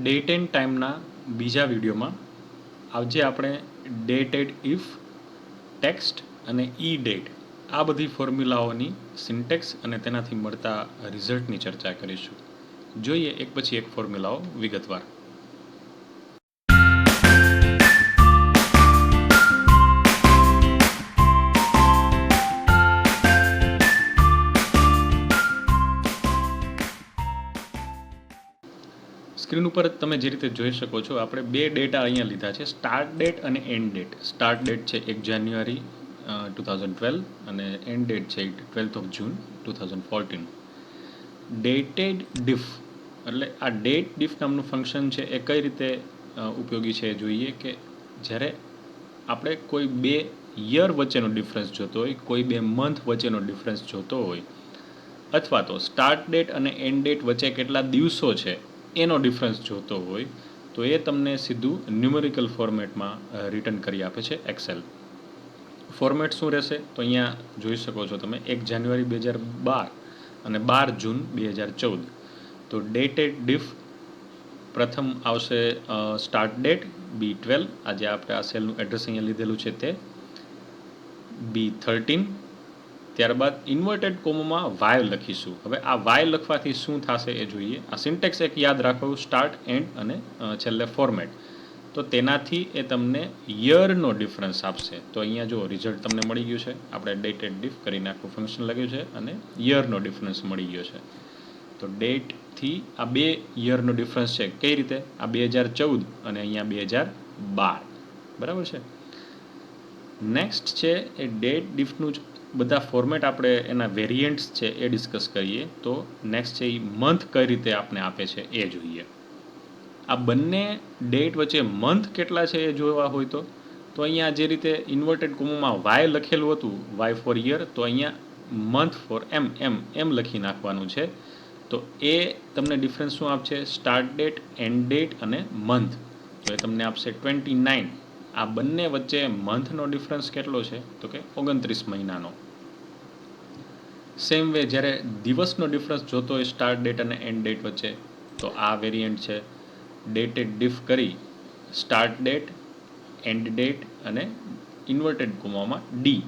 Date and ટાઈમના બીજા વિડીયોમાં આજે આપણે ડેટેડ ઇફ, ટેક્સ્ટ અને ઈ ડેટ આ બધી ફોર્મ્યુલાઓની સિન્ટેક્સ અને તેનાથી મળતા રિઝલ્ટની ચર્ચા કરીશું. જોઈએ એક પછી એક ફોર્મ્યુલાઓ વિગતવાર. સ્ક્રીન ઉપર તમે જે રીતે જોઈ શકો છો, આપણે બે ડેટા અહીંયા લીધા છે, સ્ટાર્ટ ડેટ અને એન્ડ ડેટ. સ્ટાર્ટ ડેટ છે 1 જાન્યુઆરી 2012 અને એન્ડ ડેટ છે 12th of June 2014. ડેટેડ ડિફ એટલે આ ડેટ ડિફ નામનું ફંક્શન છે એ કઈ રીતે ઉપયોગી છે એ જોઈએ કે જ્યારે આપણે કોઈ બે યર વચ્ચેનો ડિફરન્સ જોતો હોય, કોઈ બે મંથ વચ્ચેનો ડિફરન્સ જોતો હોય, અથવા તો સ્ટાર્ટ ડેટ અને એન્ડ ડેટ વચ્ચે કેટલા દિવસો છે એનો ડિફરન્સ જોતો હોય, તો એ તમને સીધું ન્યુમેરિકલ ફોર્મેટમાં રિટર્ન કરી આપે છે એક્સેલ. ફોર્મેટ શું રહેશે તો અહીંયા જોઈ શકો છો તમે 1 જાન્યુઆરી 2012 અને 12 જૂન 2014. તો ડેટેડ ડિફ પ્રથમ આવશે સ્ટાર્ટ ડેટ B12, આજે આપણે આ સેલનું એડ્રેસ અહીંયા લીધેલું છે તે B13. ત્યારબાદ ઇન્વર્ટેડ કોમોમાં વાય લખીશું. હવે આ વાય લખવાથી શું થશે એ જોઈએ. આ સિન્ટેક્સ એક યાદ રાખો, સ્ટાર્ટ, એન્ડ અને છેલ્લે ફોર્મેટ. તો તેનાથી એ તમને યરનો ડિફરન્સ આપશે. તો અહીંયા જો રિઝલ્ટ તમને મળી ગયું છે, આપણે ડેટેડ ડિફ કરીને આખું ફંક્શન લખ્યું છે અને યરનો ડિફરન્સ મળી ગયો છે. તો ડેટથી આ બે યરનો ડિફરન્સ છે કઈ રીતે, આ 2014 અને અહીંયા 2012, બરાબર છે. નેક્સ્ટ છે એ ડેટ ડિફનું જ બધા ફોર્મેટ આપણે એના વેરિયન્ટ્સ છે એ ડિસ્કસ કરીએ. તો નેક્સ્ટ છે એ મંથ કઈ રીતે આપણે આપે છે એ જોઈએ. આ બંને ડેટ વચ્ચે મંથ કેટલા છે એ જોવા હોય તો અહીંયા જે રીતે ઇન્વર્ટેડ કોમોમાં વાય લખેલું હતું, વાય ફોર યર, તો અહીંયા મંથ ફોર એમ લખી નાખવાનું છે. તો એ તમને ડિફરન્સ શું આપશે, સ્ટાર્ટ ડેટ, એન્ડ ડેટ અને મંથ. તો એ તમને આપશે 29. આ બંને વચ્ચે મંથનો ડિફરન્સ કેટલો છે તો કે 29 મહિનાનો. સેમ વે જ્યારે દિવસનો ડિફરન્સ જોતો હોય સ્ટાર્ટ ડેટ અને એન્ડ ડેટ વચ્ચે, તો આ વેરિયન્ટ છે ડેટેડ ડિફ કરી સ્ટાર્ટ ડેટ, એન્ડ ડેટ અને ઇન્વર્ટેડ કોમામાં ડી.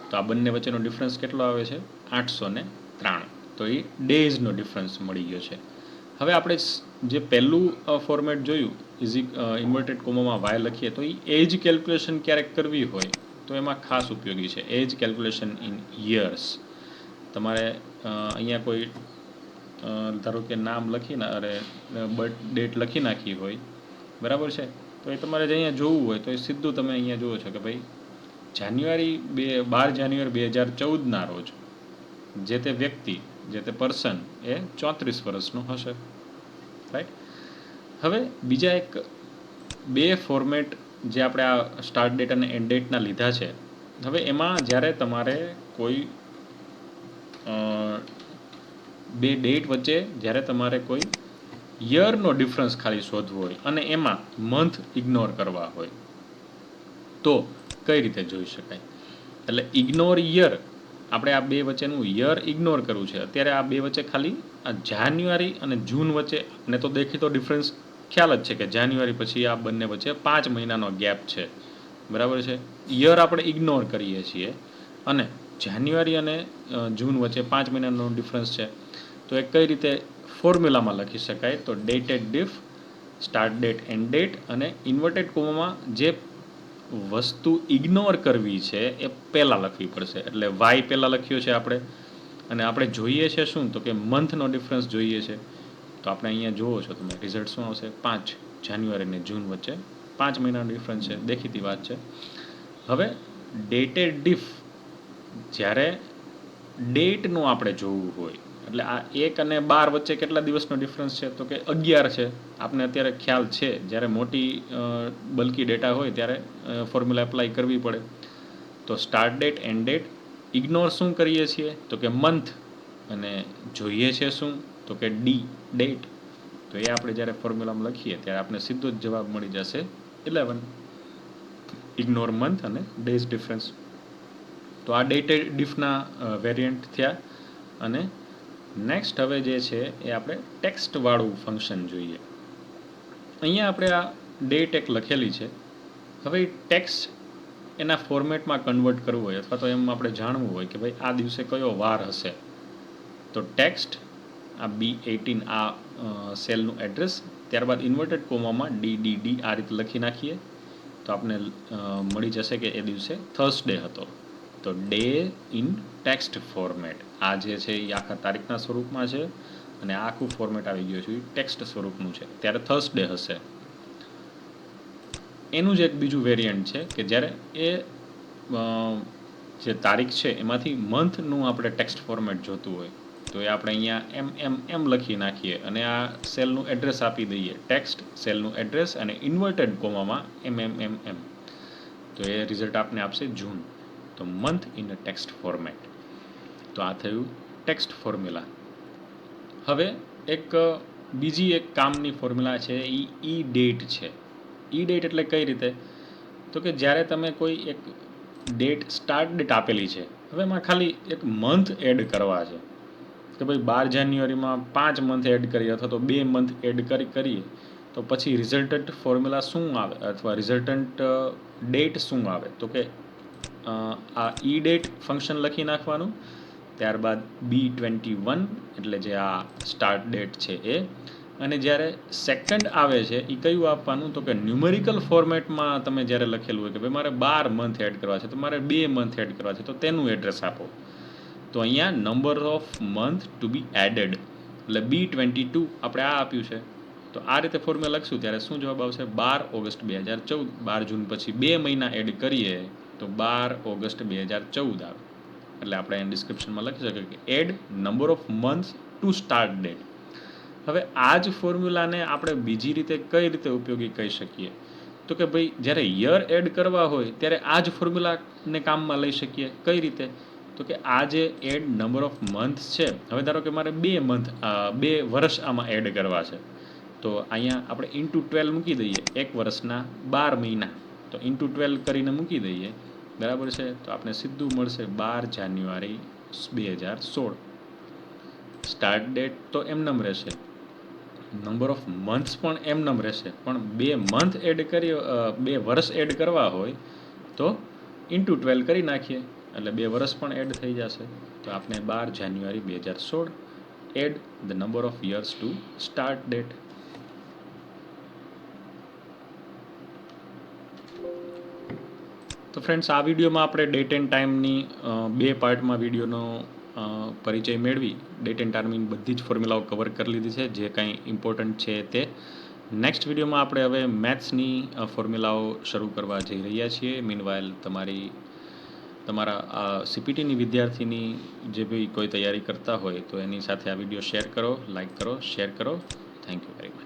તો આ બંને વચ્ચેનો ડિફરન્સ કેટલો આવે છે 893. તો એ ડેઝનો ડિફરન્સ મળી ગયો છે. હવે આપણે જે પહેલું ફોર્મેટ જોયું ઇન્વર્ટેડ કોમામાં વાય લખીએ, તો એ એજ કેલ્ક્યુલેશન ક્યારેક કરવી હોય તો એમાં ખાસ ઉપયોગી છે એજ કેલ્ક્યુલેશન ઇન યર્સ. તમારે અહીંયા કોઈ ધારો કે નામ લખીને બર્થ ડેટ લખી નાખી હોય, બરાબર છે, તો એ તમારે જે અહીંયા જોવું હોય તો એ સીધું તમે અહીંયા જુઓ છો કે ભાઈ 12 જાન્યુઆરી 2014ના રોજ જે તે વ્યક્તિ, જે તે પર્સન એ 34 વર્ષનો હશે, રાઈટ. હવે બીજા એક બે ફોર્મેટ જે આપણે આ સ્ટાર્ટ ડેટ અને એન્ડ ડેટના લીધા છે. હવે એમાં જ્યારે તમારે કોઈ બે ડેટ વચ્ચે જ્યારે તમારે કોઈ યરનો ડિફરન્સ ખાલી શોધવો હોય અને એમાં મંથ ઇગ્નોર કરવા હોય તો કઈ રીતે જોઈ શકાય. એટલે ઇગ્નોર યર, આપણે આ બે વચ્ચેનું યર ઇગ્નોર કરવું છે. અત્યારે આ બે વચ્ચે ખાલી આ જાન્યુઆરી અને જૂન વચ્ચે આપણે તો દેખીતો ડિફરન્સ ખ્યાલ જ છે કે જાન્યુઆરી પછી આ બંને વચ્ચે 5 મહિનાનો ગેપ છે, બરાબર છે. યર આપણે ઇગ્નોર કરીએ છીએ અને જાન્યુઆરી અને જૂન વચ્ચે 5 મહિનાનો ડિફરન્સ છે. તો એ કઈ રીતે ફોર્મ્યુલામાં લખી શકાય, તો datedif, start date, end date અને ઇન્વર્ટેડ કોમામાં જે વસ્તુ ઇગ્નોર કરવી છે એ પહેલાં લખવી પડશે. એટલે વાય પહેલાં લખ્યો છે આપણે, અને આપણે જોઈએ છે શું તો કે મંથનો ડિફરન્સ જોઈએ છે. તો આપણે અહીંયા જુઓ છો તમે રિઝલ્ટ શું આવશે, 5 જાન્યુઆરી અને જૂન વચ્ચે 5 મહિનાનો ડિફરન્સ છે, દેખીતી વાત છે. હવે ડેટેડ ડિફ જ્યારે ડેટનું આપણે જોવું હોય, એટલે આ 1 અને 12 વચ્ચે કેટલા દિવસનો ડિફરન્સ છે તો કે 11 છે. આપણે અત્યારે ખ્યાલ છે જ્યારે મોટી બલ્કી ડેટા હોય ત્યારે ફોર્મ્યુલા એપ્લાય કરવી પડે. તો start date, end date, ignore શું કરીએ છીએ તો કે મંથ, અને જોઈએ છે શું તો કે ડી, ડેટ. તો એ આપણે જ્યારે ફોર્મ્યુલામાં લખીએ ત્યારે આપણે સીધો જ જવાબ મળી જશે 11. ઇગ્નોર મંથ અને ડેઝ ડિફરન્સ. તો આ ડેટેડ ડિફના વેરિયન્ટ થયા. અને નેક્સ્ટ હવે જે છે એ આપણે ટેક્સ્ટવાળું ફંક્શન જોઈએ. અહીંયા આપણે આ ડેટ એક લખેલી છે. હવે ટેક્સ્ટ એના ફોર્મેટમાં કન્વર્ટ કરવું હોય અથવા તો એમ આપણે જાણવું હોય કે ભાઈ આ દિવસે કયો વાર હશે, તો ટેક્સ્ટ આ B18 આ સેલનું એડ્રેસ, ત્યારબાદ ઇન્વર્ટેડ કોમામાં DDD આ રીતે લખી નાખીએ તો આપણે મળી જશે કે એ દિવસે થર્સડે હતો. તો ડે ઇન ટેક્સ્ટ ફોર્મેટ આ જે છે એ આખા તારીખના સ્વરૂપમાં છે અને આ આખું ફોર્મેટ આવી ગયું છે એ ટેક્સ્ટ સ્વરૂપનું છે, ત્યારે થર્સડે હશે. એનું જ એક બીજું વેરિયન્ટ છે કે જ્યારે એ જે તારીખ છે એમાંથી મંથનું આપણે ટેક્સ્ટ ફોર્મેટ જોતું હોય તો એ આપણે અહીંયા એમ લખી નાખીએ અને આ સેલનું એડ્રેસ આપી દઈએ, ટેક્સ્ટ સેલનું એડ્રેસ અને ઇન્વર્ટેડ કોમામાં એમ, તો એ રિઝલ્ટ આપને આપશે જૂન. તો month in a text format. તો આ થયું ટેક્સ્ટ ફોર્મ્યુલા. હવે બીજી એક કામની ફોર્મ્યુલા છે એ ઈ ડેટ છે. ઈ ડેટ એટલે કઈ રીતે, તો કે જ્યારે તમે કોઈ એક ડેટ સ્ટાર્ટ ડેટ આપેલી છે, હવે એમાં ખાલી એક મંથ એડ કરવા છે કે ભાઈ 12 જાન્યુઆરીમાં 5 મંથ એડ કરીએ અથવા તો 2 મંથ એડ કરીએ તો પછી રિઝલ્ટન્ટ ફોર્મ્યુલા શું આવે અથવા રિઝલ્ટન્ટ ડેટ શું આવે, તો કે આ ઈ ડેટ ફંક્શન લખી નાખવાનું, ત્યારબાદ B21 એટલે જે આ સ્ટાર્ટ ડેટ છે એ, અને જ્યારે સેકન્ડ આવે છે એ કયું આપવાનું, તો કે ન્યુમેરિકલ ફોર્મેટમાં તમે જ્યારે લખેલું હોય કે ભાઈ મારે 12 મંથ એડ કરવા છે તો મારે 2 મંથ એડ કરવા છે તો તેનું એડ્રેસ આપો. તો અહીંયા number of month to be added એટલે B22 આપણે આ આપ્યું છે. તો આ રીતે ફોર્મ્યુલા લખશું ત્યારે શું જવાબ આવશે, 12 ઓગસ્ટ 2014. 12 જૂન પછી 2 મહિના એડ કરીએ તો 12 ઓગસ્ટ 2014 આવે. એટલે આપણે અહીં ડિસ્ક્રિપ્શનમાં લખી શકીએ કે add number of months to start date. હવે આ જ ફોર્મ્યુલાને આપણે બીજી રીતે કઈ રીતે ઉપયોગી કહી શકીએ, તો કે ભાઈ જ્યારે યર એડ કરવા હોય ત્યારે આ જ ફોર્મ્યુલાને કામમાં લઈ શકીએ. કઈ રીતે, તો કે આ જે એડ નંબર ઓફ મંથ્સ છે, હવે ધારો કે મારે 2 વર્ષ આમાં એડ કરવા છે તો અહીંયા આપણે ઇન્ટુ 12 મૂકી દઈએ, એક વર્ષના 12 મહિના, તો ઇન્ટુ 12 કરીને મૂકી દઈએ, બરાબર છે. તો આપણે સીધું મળશે 12 જાન્યુઆરી 2016. સ્ટાર્ટ ડેટ તો એમનેમ રહેશે, નંબર ઓફ મંથ્સ પણ એમનેમ રહેશે, પણ 2 મંથ એડ કરીએ, 2 વર્ષ એડ કરવા હોય તો ઇન્ટુ 12 કરી નાખીએ એટલે 2 વર્ષ પણ એડ થઈ જશે. તો આપણે 12 જાન્યુઆરી 2016 add the number of years to start date. તો ફ્રેન્ડ્સ, આ વિડીયોમાં આપણે ડેટ એન્ડ ટાઈમની 2 પાર્ટમાં વિડીયોનો પરિચય મેળવી ડેટ એન્ડ ટાઈમની બધી જ ફોર્મ્યુલાઓ કવર કરી લીધી છે જે કાંઈ ઇમ્પોર્ટન્ટ છે તે. નેક્સ્ટ વિડીયોમાં આપણે હવે મેથ્સની ફોર્મ્યુલાઓ શરૂ કરવા જઈ રહ્યા છીએ. મીનવાઇલ તમારા CPTની વિદ્યાર્થીની જે બી કોઈ તૈયારી કરતા હોય તો એની સાથે આ વિડીયો શેર કરો, લાઇક કરો, શેર કરો. Thank you very much.